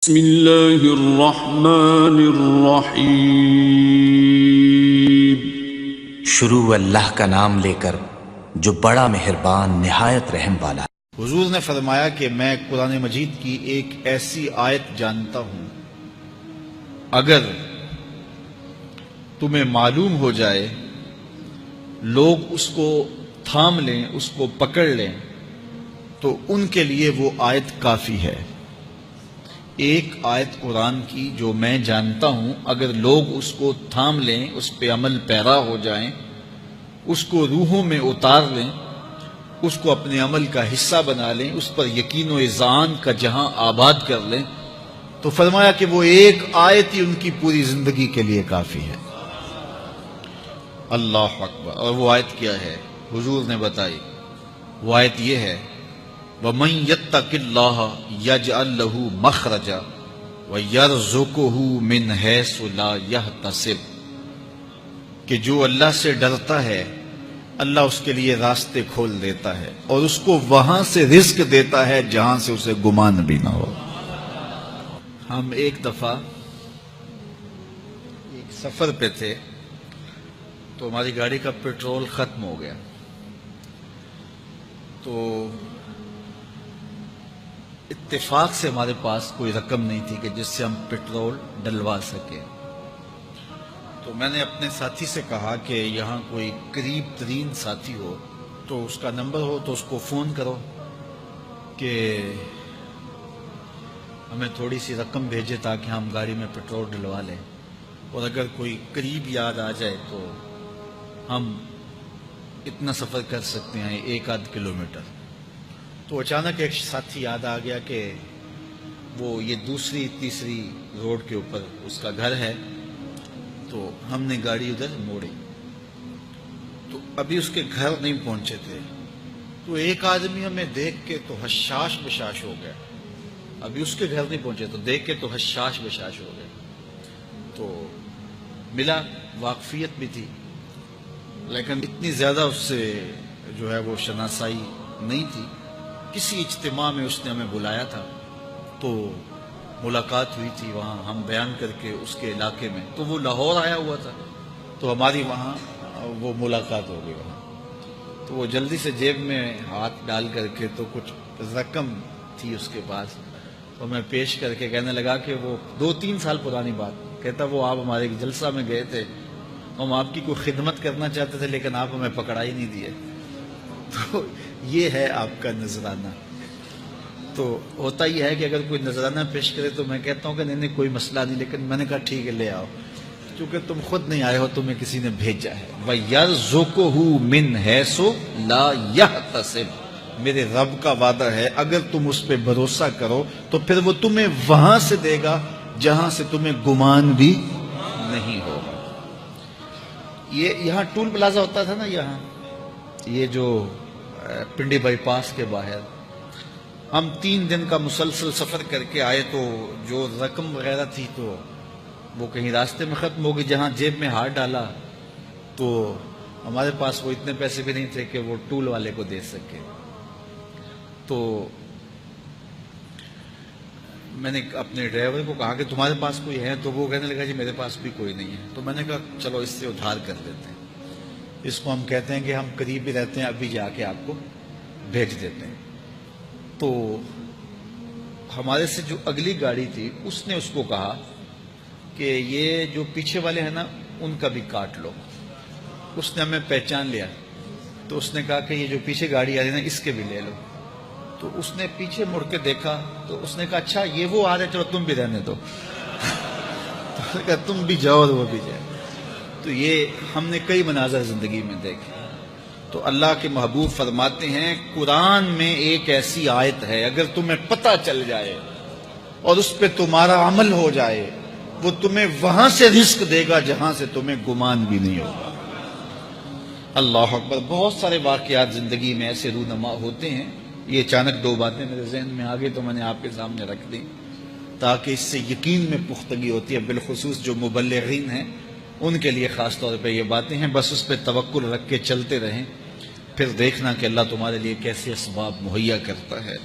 بسم اللہ الرحمن الرحیم۔ شروع اللہ کا نام لے کر جو بڑا مہربان نہایت رحم والا۔ حضور نے فرمایا کہ میں قرآن مجید کی ایک ایسی آیت جانتا ہوں، اگر تمہیں معلوم ہو جائے، لوگ اس کو تھام لیں، اس کو پکڑ لیں، تو ان کے لیے وہ آیت کافی ہے۔ ایک آیت قرآن کی جو میں جانتا ہوں، اگر لوگ اس کو تھام لیں، اس پہ عمل پیرا ہو جائیں، اس کو روحوں میں اتار لیں، اس کو اپنے عمل کا حصہ بنا لیں، اس پر یقین و اذعان کا جہاں آباد کر لیں، تو فرمایا کہ وہ ایک آیت ہی ان کی پوری زندگی کے لیے کافی ہے۔ اللہ اکبر۔ اور وہ آیت کیا ہے؟ حضور نے بتائی، وہ آیت یہ ہے، وَمَن يَتَّقِ اللَّهَ يَجْعَل لَّهُ مَخْرَجًا وَيَرْزُقْهُ مِنْ حَيْثُ لَا يَحْتَسِبُ، کہ جو اللہ سے ڈرتا ہے اللہ اس کے لیے راستے کھول دیتا ہے اور اس کو وہاں سے رزق دیتا ہے جہاں سے اسے گمان بھی نہ ہو۔ ہم ایک دفعہ ایک سفر پہ تھے تو ہماری گاڑی کا پیٹرول ختم ہو گیا، تو اتفاق سے ہمارے پاس کوئی رقم نہیں تھی کہ جس سے ہم پیٹرول ڈلوا سکیں۔ تو میں نے اپنے ساتھی سے کہا کہ یہاں کوئی قریب ترین ساتھی ہو تو اس کا نمبر ہو تو اس کو فون کرو کہ ہمیں تھوڑی سی رقم بھیجے تاکہ ہم گاڑی میں پیٹرول ڈلوا لیں، اور اگر کوئی قریب یاد آ جائے تو ہم اتنا سفر کر سکتے ہیں، 1-8 کلومیٹر۔ تو اچانک ایک ساتھی یاد آ گیا کہ وہ یہ دوسری تیسری روڈ کے اوپر اس کا گھر ہے، تو ہم نے گاڑی ادھر موڑی، تو ابھی اس کے گھر نہیں پہنچے تھے، تو ایک آدمی ہمیں دیکھ کے تو حشاش بشاش ہو گیا۔ ابھی اس کے گھر نہیں پہنچے تو دیکھ کے تو حشاش بشاش ہو گئے۔ تو ملا، واقفیت بھی تھی، لیکن اتنی زیادہ اس سے جو ہے وہ شناسائی نہیں تھی۔ کسی اجتماع میں اس نے ہمیں بلایا تھا تو ملاقات ہوئی تھی وہاں، ہم بیان کر کے اس کے علاقے میں، تو وہ لاہور آیا ہوا تھا تو ہماری وہاں وہ ملاقات ہو گئی وہاں۔ تو وہ جلدی سے جیب میں ہاتھ ڈال کر کے تو کچھ رقم تھی اس کے پاس، تو میں پیش کر کے کہنے لگا کہ وہ 2-3 سال پرانی بات، کہتا وہ آپ ہمارے جلسہ میں گئے تھے، ہم آپ کی کوئی خدمت کرنا چاہتے تھے لیکن آپ ہمیں پکڑا ہی نہیں دیے۔ تو یہ ہے آپ کا نذرانہ۔ تو ہوتا یہ ہے کہ اگر کوئی نذرانہ پیش کرے تو میں کہتا ہوں کہ نہیں کوئی مسئلہ نہیں، لیکن میں نے کہا ٹھیک ہے لے آؤ، چونکہ تم خود نہیں آئے ہو، تمہیں کسی نے بھیجا ہے۔ وَيَرْزُقُهُ مِنْ حَيْثُ لَا يَحْتَسِبُ، میرے رب کا وعدہ ہے اگر تم اس پہ بھروسہ کرو تو پھر وہ تمہیں وہاں سے دے گا جہاں سے تمہیں گمان بھی نہیں ہوگا۔ یہ یہاں ٹول پلازہ ہوتا تھا نا، یہاں یہ جو پنڈی بائی پاس کے باہر، ہم 3 دن کا مسلسل سفر کر کے آئے، تو جو رقم وغیرہ تھی تو وہ کہیں راستے میں ختم ہو گئی۔ جہاں جیب میں ہاتھ ڈالا تو ہمارے پاس وہ اتنے پیسے بھی نہیں تھے کہ وہ ٹول والے کو دے سکے۔ تو میں نے اپنے ڈرائیور کو کہا کہ تمہارے پاس کوئی ہے؟ تو وہ کہنے لگا جی میرے پاس بھی کوئی نہیں ہے۔ تو میں نے کہا چلو اس سے ادھار کر لیتے ہیں، اس کو ہم کہتے ہیں کہ ہم قریب ہی رہتے ہیں، ابھی جا کے آپ کو بھیج دیتے ہیں۔ تو ہمارے سے جو اگلی گاڑی تھی اس نے اس کو کہا کہ یہ جو پیچھے والے ہیں نا ان کا بھی کاٹ لو۔ اس نے ہمیں پہچان لیا، تو اس نے کہا کہ یہ جو پیچھے گاڑی آ رہی ہے نا اس کے بھی لے لو۔ تو اس نے پیچھے مڑ کے دیکھا تو اس نے کہا اچھا یہ وہ آ رہے، چلو تم بھی رہنے دو۔ تو اس نے کہا تم بھی جاؤ اور وہ بھی جائے۔ تو یہ ہم نے کئی مناظر زندگی میں دیکھے۔ تو اللہ کے محبوب فرماتے ہیں قرآن میں ایک ایسی آیت ہے، اگر تمہیں پتہ چل جائے اور اس پہ تمہارا عمل ہو جائے، وہ تمہیں وہاں سے رزق دے گا جہاں سے تمہیں گمان بھی نہیں ہوگا۔ اللہ اکبر۔ بہت سارے واقعات زندگی میں ایسے رونما ہوتے ہیں۔ یہ اچانک 2 باتیں میرے ذہن میں آ گئی تو میں نے آپ کے سامنے رکھ دی تاکہ اس سے یقین میں پختگی ہوتی ہے، بالخصوص جو مبلغین ہیں ان کے لیے خاص طور پہ یہ باتیں ہیں۔ بس اس پہ توکل رکھ کے چلتے رہیں، پھر دیکھنا کہ اللہ تمہارے لیے کیسے اسباب مہیا کرتا ہے۔